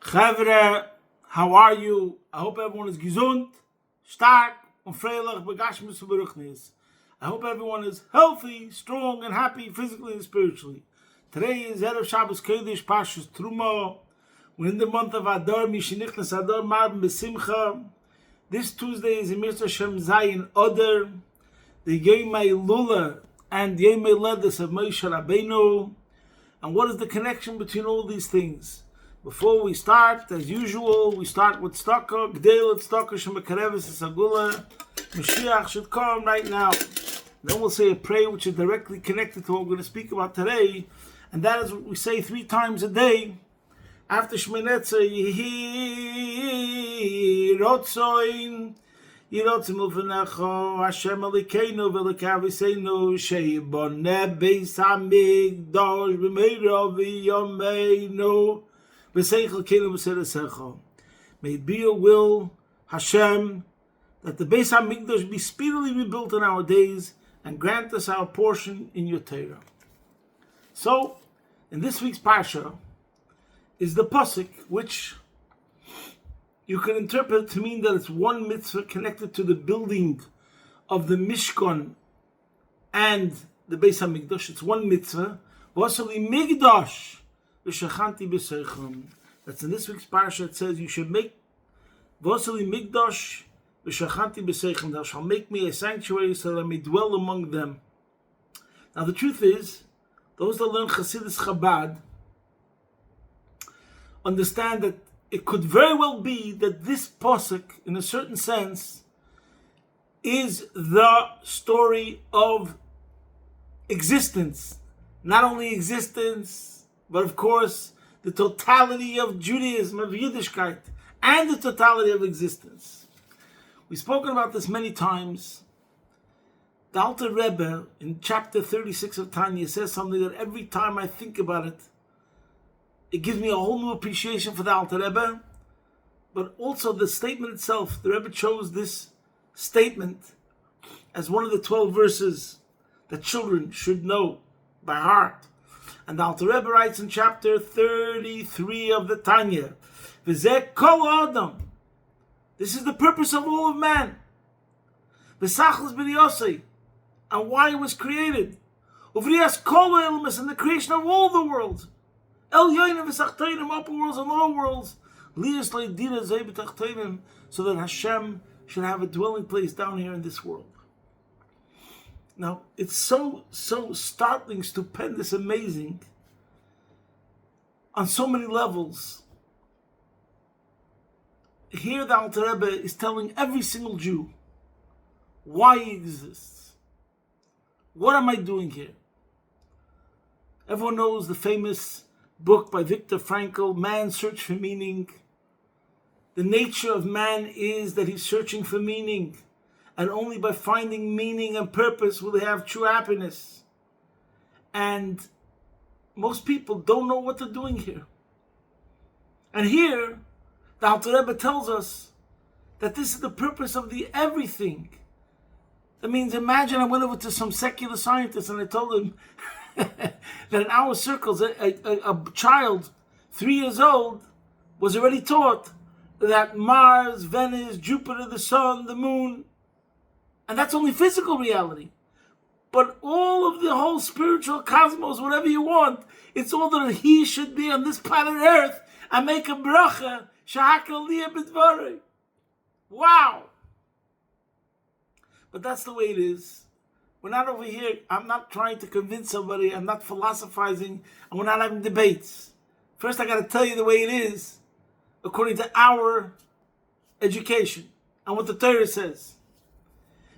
Chavre, how are you? I hope everyone is gesund, stark, und freilich, begashmis und beruchnis. I hope everyone is healthy, strong, and happy physically and spiritually. Today is Erev Shabbos Kodesh, Parshas Terumah. We're in the month of Adar, Mishenichnas Adar, Marben Besimcha. This Tuesday is Emir Hashem Zayin Oder, the Yomei Lula and Yomei Ledes of Moshe Rabbeinu. And what is the connection between all these things? Before we start, as usual, we start with Tzedakah, Gdel, Tzedakah, Shemakareves, Sagula. Mashiach should come right now. Then we'll say a prayer which is directly connected to what we're going to speak about today. And that is what we say 3 times a day. After Shmini Atzeret, Yehi Rotzoin, Yirotzim U'Fenecho, Hashem Elokeinu V'Elokei Sheiboneh Beis HaMikdash B'meira V'yomeinu V'seichel Keinu V'Sedesecho. May it be your will, Hashem, that the Beis HaMikdash be speedily rebuilt in our days and grant us our portion in your Torah. So, in this week's Parsha is the Pasuk, which you can interpret to mean that it's one mitzvah connected to the building of the Mishkan and the Beis HaMikdash. It's one mitzvah. Vasali Migdash v'shachanti b'seichem. That's in this week's Parsha. It says you should make Vasali Migdash v'shachanti b'seichem. Thou shalt make me a sanctuary so that I may dwell among them. Now the truth is, those that learn Chassidus Chabad understand that it could very well be that this posuk, in a certain sense, is the story of existence. Not only existence, but of course, the totality of Judaism, of Yiddishkeit, and the totality of existence. We've spoken about this many times. The Alter Rebbe, in chapter 36 of Tanya, says something that every time I think about it, it gives me a whole new appreciation for the Alter Rebbe, but also the statement itself. The Rebbe chose this statement as one of the 12 verses that children should know by heart. And the Alter Rebbe writes in chapter 33 of the Tanya, V'zeh kol adam. This is the purpose of all of man. V'sachlis b'riyosei, and why it was created. Uvrias kol ilmus, and the creation of all the worlds. El yoynim v'sachteinim, upper worlds and lower worlds. Lias le'dina zeh b'tachteinim, so that Hashem should have a dwelling place down here in this world. Now, it's so startling, stupendous, amazing on so many levels. Here the Alter Rebbe is telling every single Jew why he exists. What am I doing here? Everyone knows the famous book by Viktor Frankl, Man's Search for Meaning. The nature of man is that he's searching for meaning, and only by finding meaning and purpose will they have true happiness. And most people don't know what they're doing here. And here, the Alter Rebbe tells us that this is the purpose of the everything. That means, imagine I went over to some secular scientist and I told him that in our circles, a child, 3 years old, was already taught that Mars, Venus, Jupiter, the sun, the moon, and that's only physical reality. But all of the whole spiritual cosmos, whatever you want, it's all that he should be on this planet Earth and make a bracha, shahakal liya b'dvarei. Wow! But that's the way it is. We're not over here, I'm not trying to convince somebody, I'm not philosophizing, and we're not having debates. First I got to tell you the way it is, according to our education, and what the Torah says.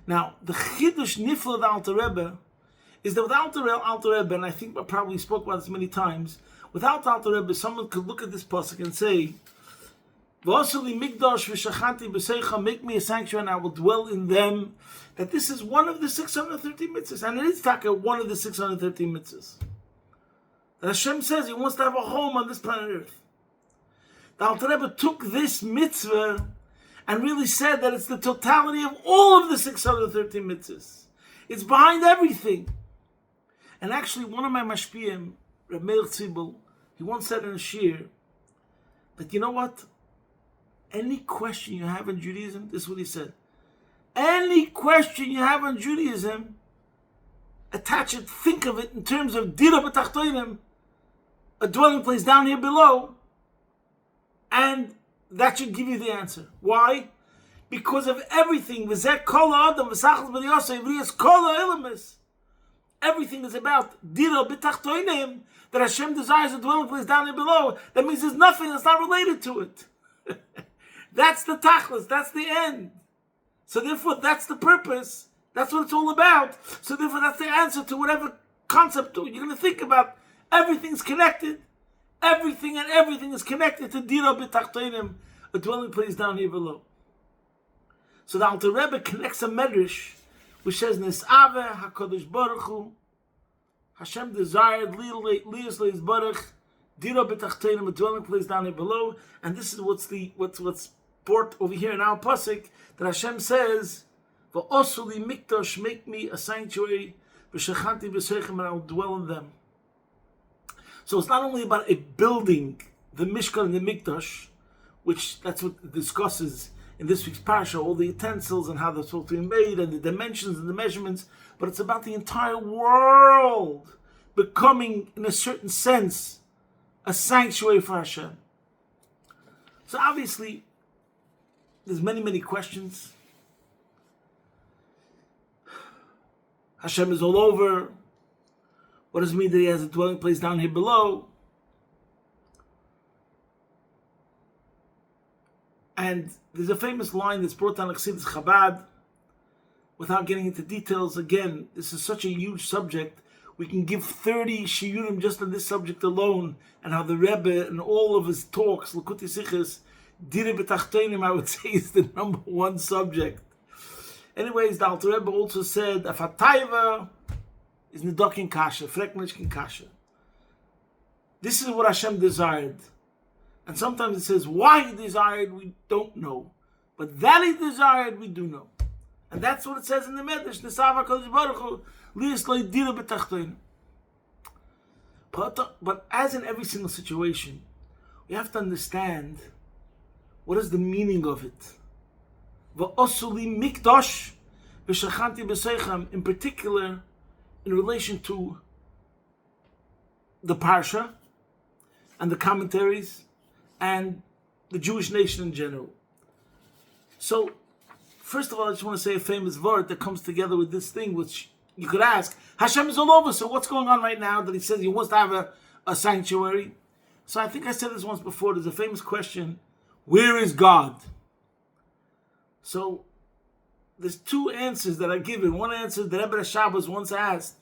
Now, the Chidush Nifla of the Alter Rebbe is that without the Alter Rebbe, and I think I probably spoke about this many times, without the Alter Rebbe, someone could look at this pasuk and say, V'asali Migdash v'shachanti b'seicha, make me a sanctuary and I will dwell in them. That this is one of the 613 mitzvahs, and it is taka one of the 613 mitzvahs. That Hashem says He wants to have a home on this planet Earth. The Alter Rebbe took this mitzvah and really said that it's the totality of all of the 613 mitzvahs. It's behind everything. And actually, one of my mashpiyim, Reb Meir Tzibel, he once said in a shir that, you know what? Any question you have in Judaism, this is what he said. Any question you have on Judaism, attach it, think of it in terms of dira b'tachtonim, a dwelling place down here below, and that should give you the answer. Why? Because of everything. Everything is about dira b'tachtonim, that Hashem desires a dwelling place down here below. That means there's nothing that's not related to it. That's the tachlis, that's the end. So therefore, that's the purpose. That's what it's all about. So therefore, that's the answer to whatever concept you're going to think about. Everything's connected. Everything and everything is connected to dira b'tachtonim, a dwelling place down here below. So the Alter Rebbe connects a medrash which says, Nis'ave HaKadosh Baruch Hu, Hashem desired Liyas Leis Baruch, dira b'tachtonim, a dwelling place down here below. And this is what's brought over here in our pasuk, that Hashem says, "V'osu li mikdash, make me a sanctuary, v'shechanti b'seichem, and I will dwell in them." So it's not only about a building, the Mishkan and the Mikdash, which that's what it discusses in this week's parasha, all the utensils and how they're supposed to be made, and the dimensions and the measurements, but it's about the entire world becoming, in a certain sense, a sanctuary for Hashem. So obviously, there's many questions. Hashem is all over. What does it mean that he has a dwelling place down here below? And there's a famous line that's brought down in Chassidus Chabad. Without getting into details, again, this is such a huge subject. We can give 30 shiurim just on this subject alone, and how the Rebbe and all of his talks, Likutei Sichos, dira b'tachtonim, I would say, is the number one subject. Anyways, the Alter Rebbe also said, Afataiva is Nidokin Kasha, Freknishkin Kasha. This is what Hashem desired. And sometimes it says, why he desired, we don't know. But that he desired, we do know. And that's what it says in the Medrash, Nis'ave HaKadosh Baruch Hu, Liyas Leis dira b'tachtonim. But as in every single situation, we have to understand what is the meaning of it. V'osu li mikdash v'shechanti b'seichem, in particular, in relation to the Parsha and the commentaries and the Jewish nation in general. So, first of all, I just want to say a famous word that comes together with this thing, which you could ask, Hashem is all over, so what's going on right now that he says he wants to have a sanctuary? So I think I said this once before, there's a famous question, where is God? So, there's two answers that are given. One answer, the Rebbe Shabbos once asked,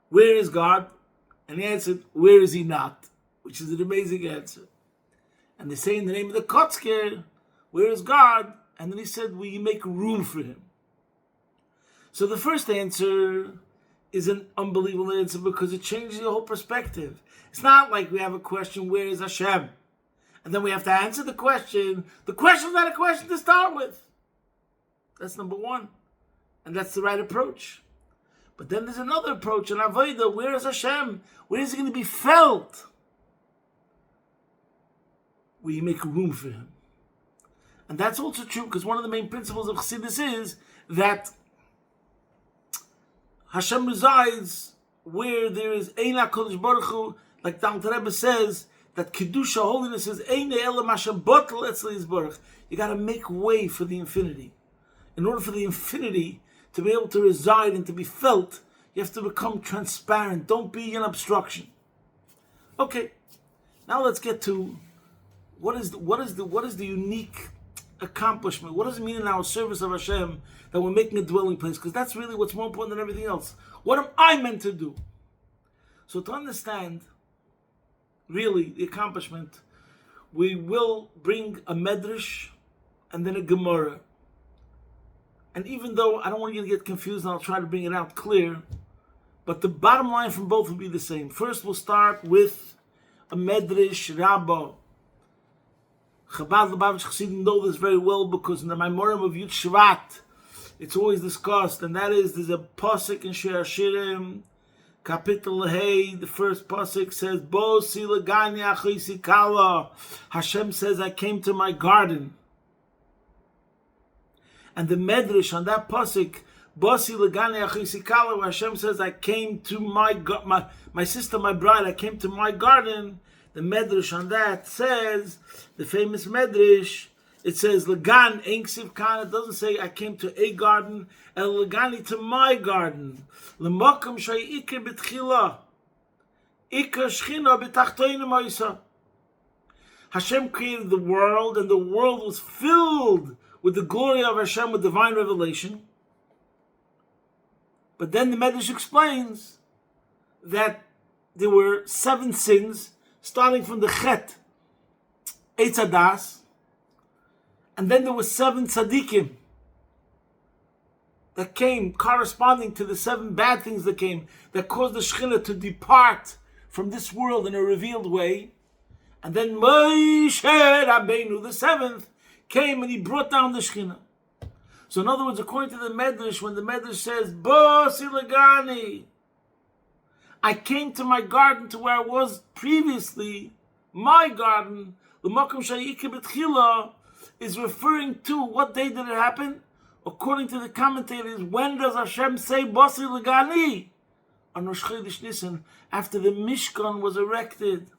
where is God? And he answered, where is he not? Which is an amazing answer. And they say in the name of the Kotzker, where is God? And then he said, will you make room for him? So the first answer is an unbelievable answer because it changes the whole perspective. It's not like we have a question, where is Hashem? And then we have to answer the question. The question's not a question to start with. That's number one. And that's the right approach. But then there's another approach, an Avodah, where is Hashem? Where is he going to be felt? Will you make room for him? And that's also true because one of the main principles of Chassidus is that Hashem resides where there is Ein HaKadosh Baruch Hu, like the Alter Rebbe says, that Kedusha, holiness, is Ein Elam Hashem Botel Etzli Yisborach. You got to make way for the infinity. In order for the infinity to be able to reside and to be felt, you have to become transparent. Don't be an obstruction. Okay, now let's get to what is the unique accomplishment. What does it mean in our service of Hashem that we're making a dwelling place? Because that's really what's more important than everything else. What am I meant to do? So to understand really the accomplishment, we will bring a medrash and then a Gemara. And even though I don't want you to get confused, and I'll try to bring it out clear, but the bottom line from both will be the same. First, we'll start with a medrash Rabbah. Chabad Lubavitch Chassidim know this very well because in the Maimorim of Yud Shvat, it's always discussed, and that is, there's a pasuk in Shir Hashirim Kapitel Hey, the first pasuk says, Bo silagani achisikala. Hashem says, I came to my garden. And the medrash on that pasuk, Bo silagani achisikala, where Hashem says, I came to my sister, my bride, I came to my garden. The medrash on that says, the famous medrash, it says, Lagan, Enksiv Khan, it doesn't say, I came to a garden, El Lagani, to my garden. L'makam shay ikar b'tchila, ikar shchina b'tachtoinim ha'isa. Hashem created the world, and the world was filled with the glory of Hashem, with divine revelation. But then the Medrash explains that there were 7 sins, starting from the Chet, Eitz Hadas, and then there were 7 tzaddikim that came corresponding to the 7 bad things that came, that caused the Shekhinah to depart from this world in a revealed way. And then Moshe Rabbeinu, the 7th, came and he brought down the Shekhinah. So in other words, according to the Medrash, when the Medrash says, Bo silagani, I came to my garden, to where I was previously, my garden, the Makom Shayika B'tchila, is referring to what day did it happen? According to the commentators, when does Hashem say Basi Lagani? On Rosh Chodesh Nisan, after the Mishkan was erected.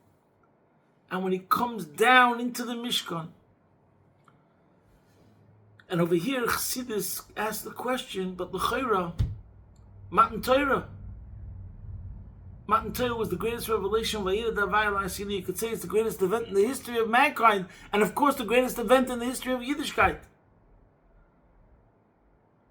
And when he comes down into the Mishkan. And over here, Chassidus asked the question, but L'chaira, Matan Torah. Matan Torah was the greatest revelation of Vayira Davai L'Asili. You could say it's the greatest event in the history of mankind, and of course the greatest event in the history of Yiddishkeit.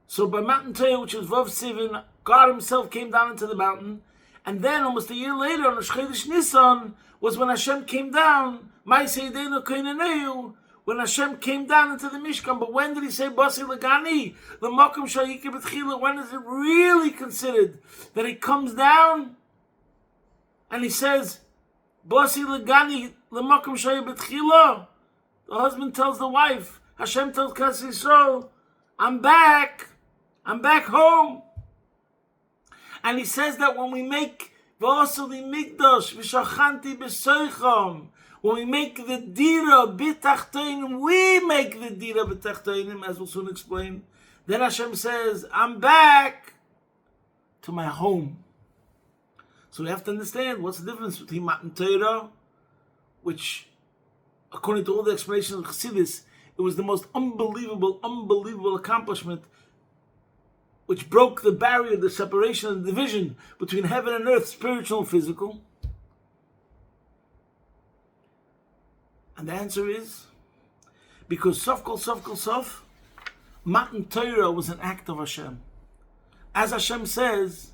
So by Matan Torah, which was Vav Sivin, God himself came down into the mountain, and then almost a year later, on Rosh Chodesh Nisan, was when Hashem came down, Ma'aseh Koinaneu, when Hashem came down into the Mishkan. But when did he say Basi Lagani? The Makom Shayika B'tchila, when is it really considered that he comes down? And he says, Basi Lagani, L'makom Shayik B'tchila. The husband tells the wife, Hashem tells Kas Yisrael, I'm back home. And he says that when we make V'asali Mikdash, V'shachanti B'soicham, when we make the Dira B'tachtoinim, we make the Dira B'tachtoinim, as we'll soon explain. Then Hashem says, I'm back to my home. So we have to understand what's the difference between Matan Torah, which, according to all the explanations of Chassidus, it was the most unbelievable accomplishment, which broke the barrier, the separation and division between heaven and earth, spiritual and physical. And the answer is, because Sof Kol Sof, Matan Torah was an act of Hashem. As Hashem says,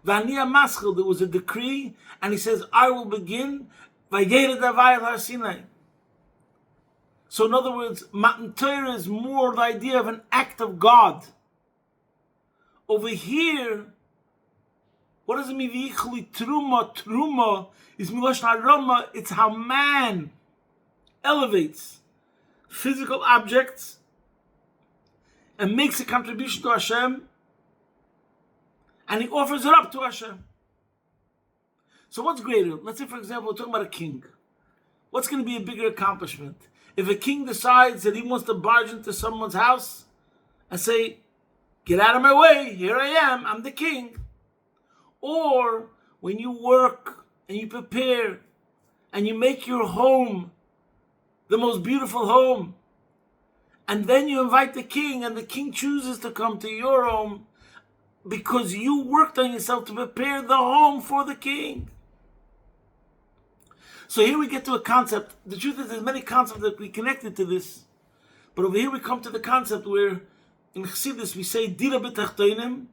V'aniya Maschil, there was a decree, and he says, I will begin, Vayera Davai al Har Sinai. So in other words, Matan Torah is more the idea of an act of God. Over here, what does it mean? V'yichli Terumah. Terumah is Milosh HaRama. It's how man elevates physical objects and makes a contribution to Hashem, and he offers it up to Hashem. So what's greater? Let's say, for example, we're talking about a king. What's going to be a bigger accomplishment? If a king decides that he wants to barge into someone's house and say, get out of my way, here I am, I'm the king. Or when you work and you prepare and you make your home the most beautiful home, and then you invite the king, and the king chooses to come to your home because you worked on yourself to prepare the home for the king. So here we get to a concept. The truth is, there's many concepts that we connected to this, but over here we come to the concept where in Chassidus we say Dira B'tachtoinim,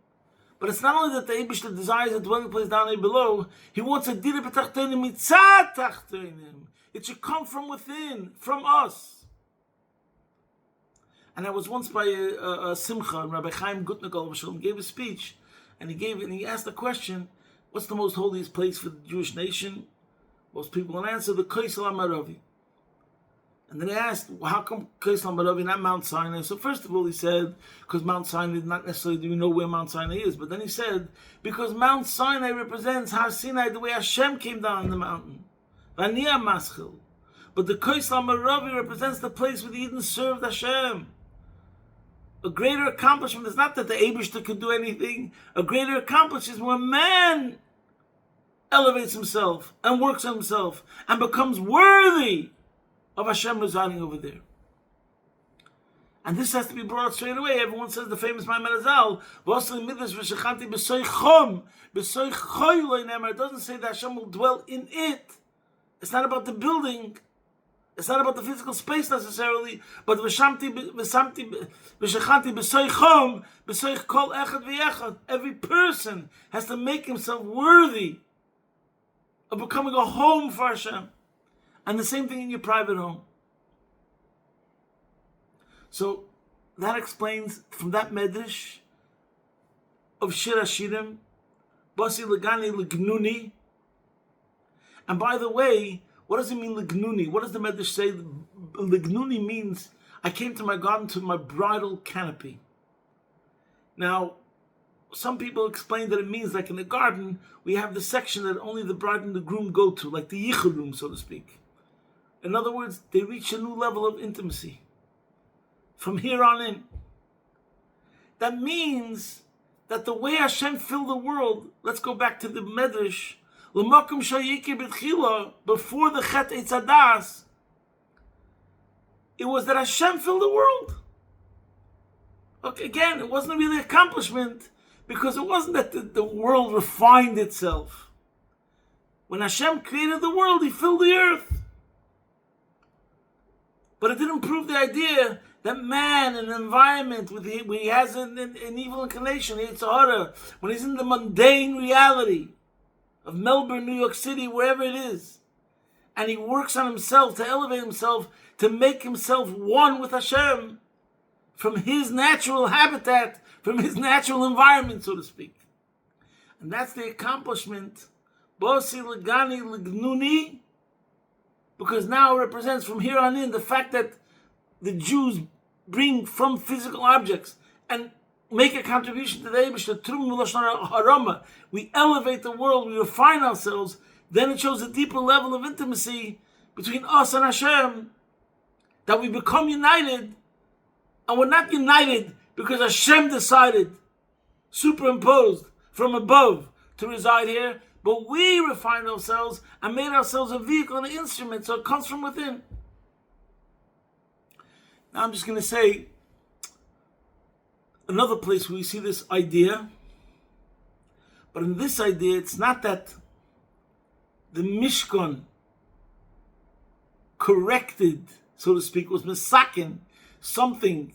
but it's not only that the Eibishter desires a dwelling place down there below, he wants a Dira B'tachtoinim Mitzat Tachtoinim. It should come from within, from us. And I was once by a Simcha, and Rabbi Chaim Gutnick gave a speech, and he asked the question, what's the most holiest place for the Jewish nation? Most people will answer, the Kaisel HaMaravi. And then he asked, well, how come Kaislam Baravi, not Mount Sinai? So first of all, he said, because Mount Sinai, not necessarily do we know where Mount Sinai is, but then he said, because Mount Sinai represents Har Sinai, the way Hashem came down on the mountain. Vaniya Maschil. But the Kaislam Baravi represents the place where the Eden served Hashem. A greater accomplishment is not that the Eibishter could do anything. A greater accomplishment is when man elevates himself and works on himself and becomes worthy of Hashem residing over there. And this has to be brought out straight away. Everyone says the famous Ma'amad Azal, it doesn't say that Hashem will dwell in it. It's not about the building. It's not about the physical space necessarily, but every person has to make himself worthy of becoming a home for Hashem. And the same thing in your private home. So that explains from that medrash of Shir Hashirim, Basi Legani Legnuni. And by the way, what does it mean Legnuni? What does the medrash say? Legnuni means I came to my garden to my bridal canopy. Now, some people explain that it means like in the garden, we have the section that only the bride and the groom go to, like the yichud room, so to speak. In other words, they reach a new level of intimacy from here on in. That means that the way Hashem filled the world, let's go back to the Medrash, before the Chet Eitz Hadas, it was that Hashem filled the world. Okay, again, it wasn't really an accomplishment because it wasn't that the world refined itself. When Hashem created the world, He filled the earth. But it didn't prove the idea that man in an environment when he has an evil inclination, when he's in the mundane reality of Melbourne, New York City, wherever it is, and he works on himself to elevate himself, to make himself one with Hashem from his natural habitat, from his natural environment, so to speak. And that's the accomplishment. Bosi Legani Legnuni, because now it represents from here on in the fact that the Jews bring from physical objects and make a contribution to the Eibishter, Terumah Harama. We elevate the world, we refine ourselves, then it shows a deeper level of intimacy between us and Hashem, that we become united, and we're not united because Hashem decided, superimposed from above, to reside here, but we refined ourselves and made ourselves a vehicle and an instrument, so it comes from within. Now I'm just going to say another place where we see this idea, but in this idea, it's not that the Mishkan corrected, so to speak, was misaken, something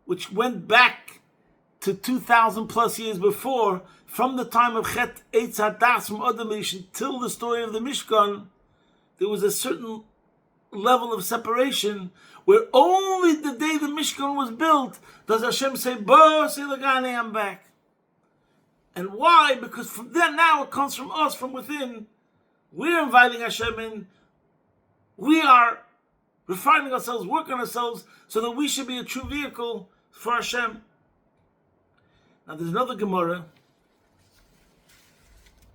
which went back to 2,000 plus years before, from the time of Chet Eitz Hadas from Adamish until the story of the Mishkan, there was a certain level of separation where only the day the Mishkan was built does Hashem say, Bo Silagane, I'm back. And why? Because from then now it comes from us, from within. We're inviting Hashem in. We are refining ourselves, working on ourselves, so that we should be a true vehicle for Hashem. Now there's another Gemara,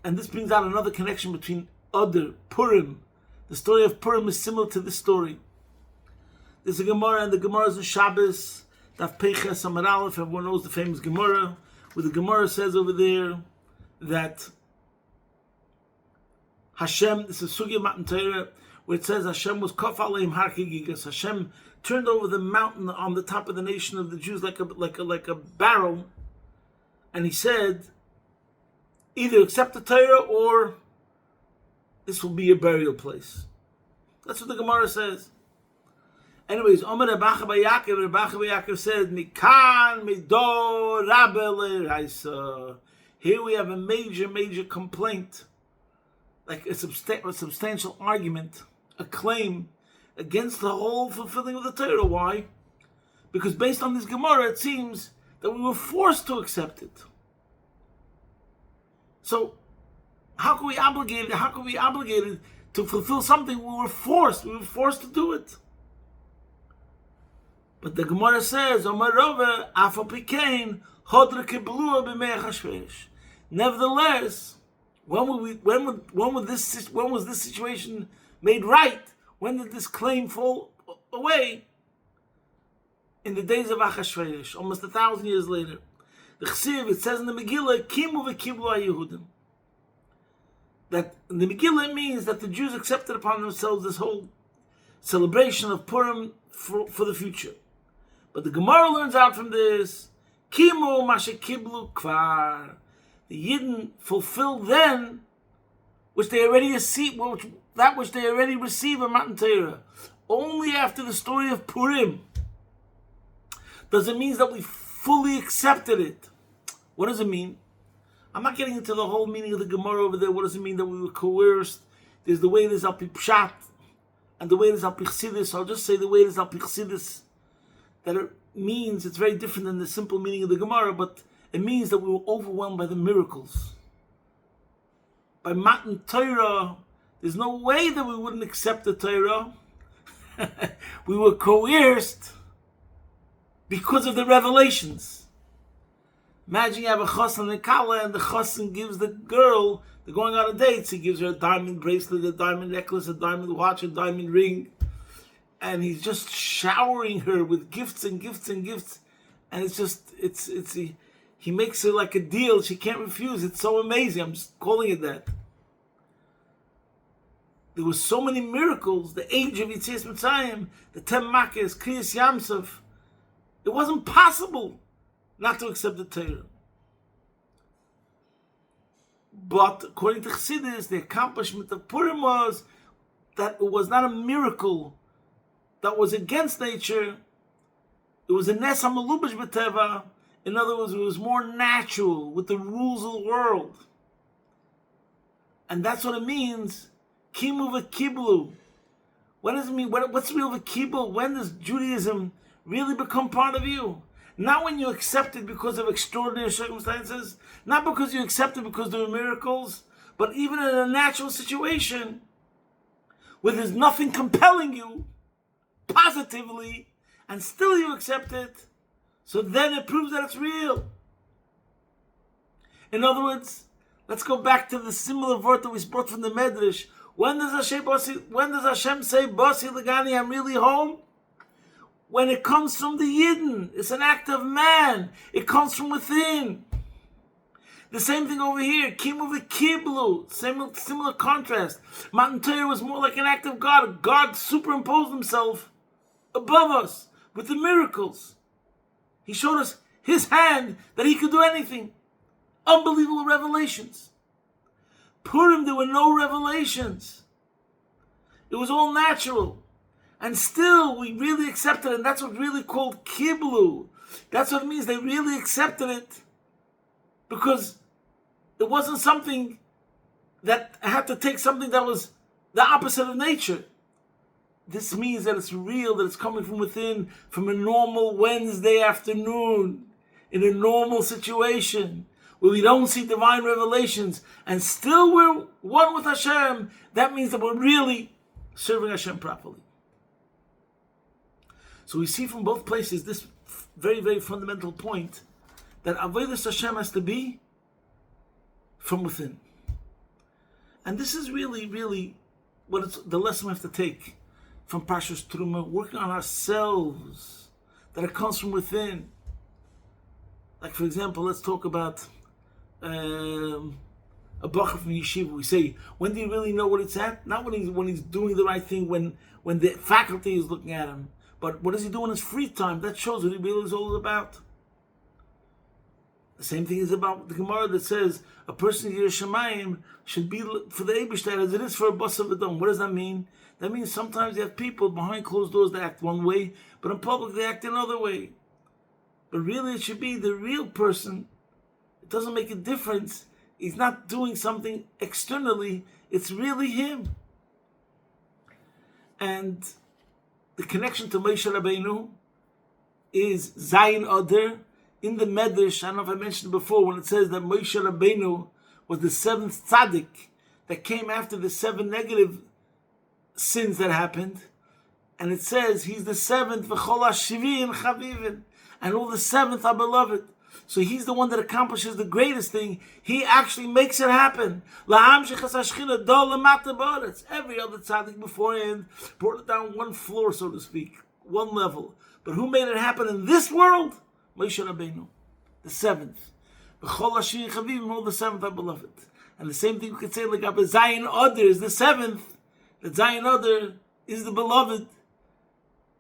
and this brings out another connection between Adar, Purim. The story of Purim is similar to this story. There's a Gemara, and the Gemara is in Shabbos, Daf Peches Amar Aleph. Everyone knows the famous Gemara, where the Gemara says over there that Hashem, this is Sugya Matan Torah, where it says Hashem was Kof Aleim Har Kigigas. Hashem turned over the mountain on the top of the nation of the Jews like a barrel, and He said, either accept the Torah or this will be your burial place. That's what the Gemara says. Anyways, Omer Rabbacha Yaakov said, Mikan Midor Rabel Raisa. Here we have a major complaint, like a substantial argument, a claim against the whole fulfilling of the Torah. Why? Because based on this Gemara, it seems that we were forced to accept it. So, how can we be obligated to fulfill something, we were forced to do it. But the Gemara says, nevertheless, when was this situation made right? When did this claim fall away? In the days of Achashverosh, almost 1,000 years later. The Chsiv, it says in the Megillah, Kimu v'kiblu HaYehudim. That in the Megillah means that the Jews accepted upon themselves this whole celebration of Purim for the future. But the Gemara learns out from this, Kimu mashe kiblu kvar. The Yidden fulfilled then which they already received, that which they already received in Matan Torah. Only after the story of Purim does it mean that we fully accepted it. What does it mean? I'm not getting into the whole meaning of the Gemara over there. What does it mean that we were coerced? There's the way it is al pi pshat and the way it is al pi chassidus. I'll just say the way it is al pi chassidus. That it means, it's very different than the simple meaning of the Gemara, but it means that we were overwhelmed by the miracles. By Matan Torah, there's no way that we wouldn't accept the Torah. We were coerced because of the revelations. Imagine you have a chassan and kala, and the chassan gives the girl, they're going on a date, he gives her a diamond bracelet, a diamond necklace, a diamond watch, a diamond ring, and he's just showering her with gifts and gifts and gifts, and he makes her like a deal she can't refuse. It's so amazing. I'm just calling it that. There were so many miracles, the age of Yetzias Mitzrayim, the 10 Makkos, Kriyas Yamsuf. It wasn't possible not to accept the Torah. But according to Chassidus, the accomplishment of Purim was that it was not a miracle that was against nature. It was a Nes HaMelubash B'Teva. In other words, it was more natural with the rules of the world. And that's what it means, Kimu v'kiblu. What does it mean? What's real v'kiblu? When does Judaism really become part of you? Not when you accept it because of extraordinary circumstances, not because you accept it because there are miracles, but even in a natural situation where there's nothing compelling you positively, and still you accept it, so then it proves that it's real. In other words, let's go back to the similar word that we brought from the Medrash. When does Hashem say, Basi Legani, I'm really home? When it comes from the Yidden. It's an act of man. It comes from within. The same thing over here. Kimu v'kiblu. Similar contrast. Matan Torah was more like an act of God. God superimposed himself above us with the miracles. He showed us his hand that he could do anything. Unbelievable revelations. Purim, there were no revelations. It was all natural. And still, we really accepted it. And that's what really called kiblu. That's what it means. They really accepted it. Because it wasn't something that had to take something that was the opposite of nature. This means that it's real, that it's coming from within, from a normal Wednesday afternoon, in a normal situation, where we don't see divine revelations, and still we're one with Hashem. That means that we're really serving Hashem properly. So we see from both places this very, very fundamental point, that Avodas Hashem has to be from within. And this is really, really the lesson we have to take from Parshas Terumah, working on ourselves, that it comes from within. Like, for example, let's talk about a bracha from yeshiva. We say, when do you really know what it's at? Not when he's doing the right thing, when the faculty is looking at him, but what does he do in his free time? That shows what he really is all about. The same thing is about the Gemara that says a person in Yerushalayim should be for the Eibishter as it is for a Basar V'Dam. What does that mean? That means sometimes you have people behind closed doors that act one way, but in public they act another way. But really it should be the real person. It doesn't make a difference. He's not doing something externally. It's really him. And the connection to Moshe Rabbeinu is Zayin Oder. In the Medrash, I don't know if I mentioned before, when it says that Moshe Rabbeinu was the seventh tzaddik that came after the seven negative sins that happened, and it says he's the seventh, v'chol hashivin chavivin, and all the seventh are beloved. So he's the one that accomplishes the greatest thing. He actually makes it happen. Every other tzaddik beforehand brought it down one floor, so to speak, one level. But who made it happen in this world? Moshe Rabbeinu, the seventh. V'chol hashivin chavivin, all the seventh are beloved. And the same thing we could say, like Zayin Adar is the seventh, that Zayin Adar is the beloved.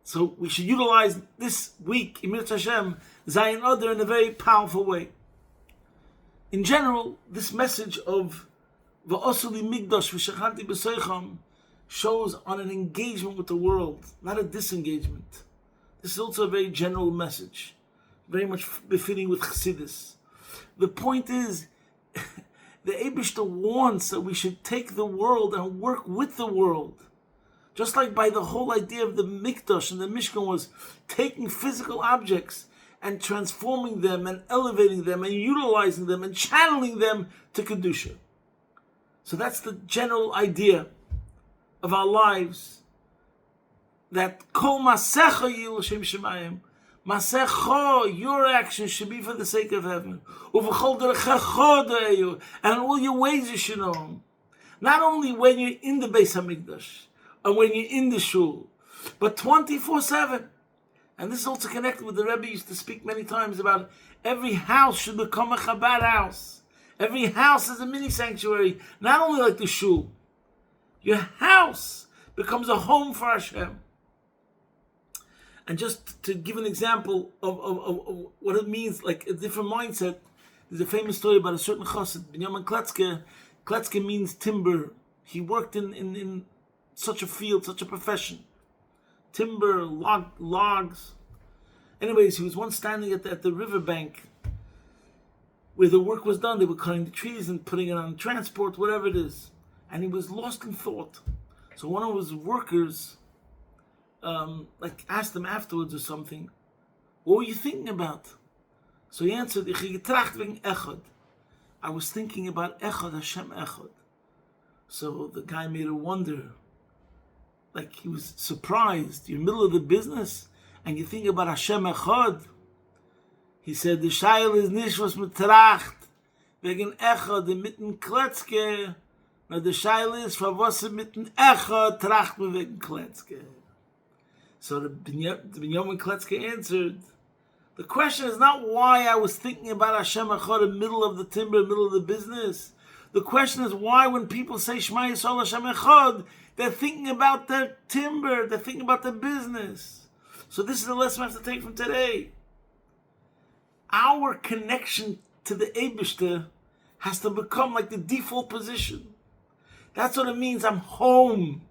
So we should utilize this week, Emir Hashem, Zayin Adar in a very powerful way. In general, this message of Va'osuli Migdash V'shachanti B'Seicham shows on an engagement with the world, not a disengagement. This is also a very general message, very much befitting with Chassidus. The point is, the Eibishter wants that we should take the world and work with the world. Just like by the whole idea of the Mikdash and the Mishkan was taking physical objects and transforming them and elevating them and utilizing them and channeling them to Kedusha. So that's the general idea of our lives. That Kol Masecha Yil Shem Shemayim, Masecha, your action should be for the sake of heaven. And all your ways you should know Him. Not only when you're in the Beis HaMikdash, and when you're in the shul, but 24/7. And this is also connected with the Rebbe used to speak many times about every house should become a Chabad house. Every house is a mini sanctuary, not only like the shul. Your house becomes a home for Hashem. And just to give an example of what it means, like a different mindset, there's a famous story about a certain chassid, Binyamin Kletzke. Kletzke means timber. He worked in such a field, such a profession. Timber, logs. Anyways, he was once standing at the riverbank where the work was done. They were cutting the trees and putting it on transport, whatever it is. And he was lost in thought. So one of his workers asked him afterwards or something, what were you thinking about? So he answered, I was thinking about Echad, Hashem Echad. So the guy made a wonder. Like he was surprised. You're in the middle of the business and you think about Hashem Echad. He said, the Shail is nicht was mit Tracht, wegen Echad, mitten Kletzke. Now the Shail is, for was mitten Echad, Tracht me wegen Kletzke. So the Binyamin Kletzke answered, the question is not why I was thinking about Hashem Echad in the middle of the timber, in the middle of the business. The question is why when people say Shema Yisrael Hashem Echad, they're thinking about their timber, they're thinking about their business. So this is the lesson we have to take from today. Our connection to the Eibishter has to become like the default position. That's what it means. I'm home.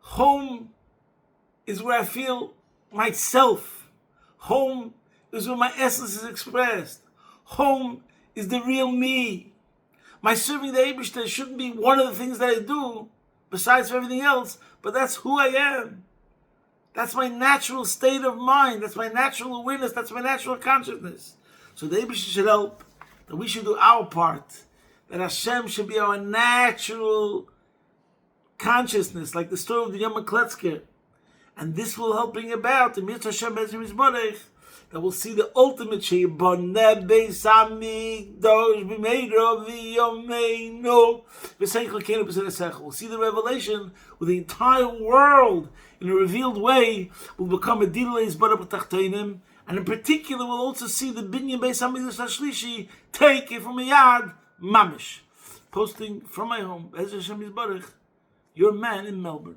Home is where I feel myself. Home is where my essence is expressed. Home is the real me. My serving the Eibishter shouldn't be one of the things that I do, besides for everything else, but that's who I am. That's my natural state of mind. That's my natural awareness. That's my natural consciousness. So the Eibishter should help, that we should do our part, that Hashem should be our natural consciousness, like the story of the Yom Kletzker. And this will help bring about the Mitzvah Hashem Bezim Yisborech, that we'll see the ultimate Sheiboneh Beis Hamikdash b'meira v'yomeinu v'seichel kenu b'seder seichel. We'll see the revelation where the entire world, in a revealed way, will become a Dilei Yisborech b'tachtonim, and in particular we'll also see the Binyan Beis Hamikdash HaShlishi take it from a yad mamish. Posting from my home, Ezra Hashem Yisborech, your man in Melbourne.